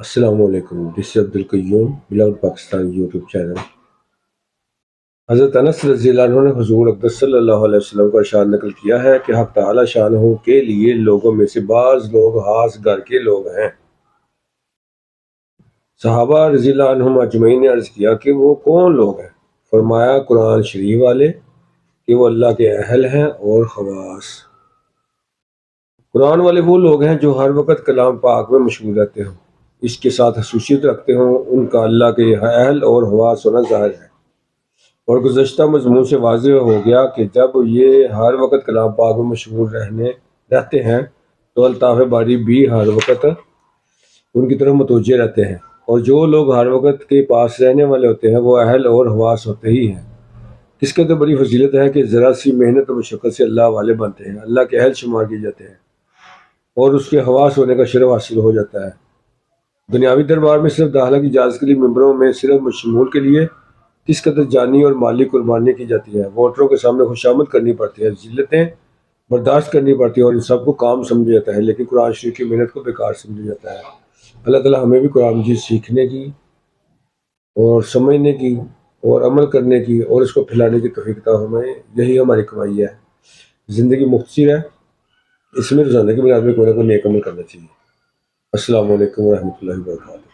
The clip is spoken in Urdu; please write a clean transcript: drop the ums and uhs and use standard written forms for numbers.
السلام علیکم، دس از عبدالقیوم بلاؤڈ پاکستان یوٹیوب چینل۔ حضرت انس رضی اللہ عنہ نے حضور اقدس صلی اللہ علیہ وسلم کا ارشاد نقل کیا ہے کہ حق تعالی شانہ کے لیے لوگوں میں سے بعض لوگ خاص گھر کے لوگ ہیں۔ صحابہ رضی اللہ عنہم اجمعین نے عرض کیا کہ وہ کون لوگ ہیں؟ فرمایا قرآن شریف والے، کہ وہ اللہ کے اہل ہیں اور خواص۔ قرآن والے وہ لوگ ہیں جو ہر وقت کلام پاک میں مشغول رہتے ہوں، اس کے ساتھ خصوصیت رکھتے ہوں، ان کا اللہ کے اہل اور خواص ہونا ظاہر ہے۔ اور گزشتہ مضمون سے واضح ہو گیا کہ جب یہ ہر وقت کلام پاک میں مشغول رہتے ہیں تو الطاف باری بھی ہر وقت ان کی طرف متوجہ رہتے ہیں، اور جو لوگ ہر وقت کے پاس رہنے والے ہوتے ہیں وہ اہل اور خواص ہوتے ہی ہیں۔ اس کے تو بڑی فضیلت ہے کہ ذرا سی محنت و مشقت سے اللہ والے بنتے ہیں، اللہ کے اہل شمار کیے جاتے ہیں اور اس کے خواص ہونے کا شرف حاصل ہو جاتا ہے۔ دنیاوی دربار میں صرف داخلہ کی اجازت کے لیے ممبروں میں صرف شمول کے لیے کس قدر جانی اور مالی قربانی کی جاتی ہے، ووٹروں کے سامنے خوشامد کرنی پڑتی ہے، ذلتیں برداشت کرنی پڑتی ہے اور ان سب کو کام سمجھا جاتا ہے، لیکن قرآن شریف کی محنت کو بیکار سمجھا جاتا ہے۔ اللہ تعالیٰ ہمیں بھی قرآن مجید سیکھنے کی اور سمجھنے کی اور عمل کرنے کی اور اس کو پھیلانے کی توفیق عطا فرمائے، یہی ہماری کمائی ہے۔ زندگی مختصر ہے، اس میں روزانہ کی بنیاد میں کوئی نہ کوئی نیک عمل کرنا چاہیے۔ السلام علیکم ورحمۃ اللہ وبرکاتہ۔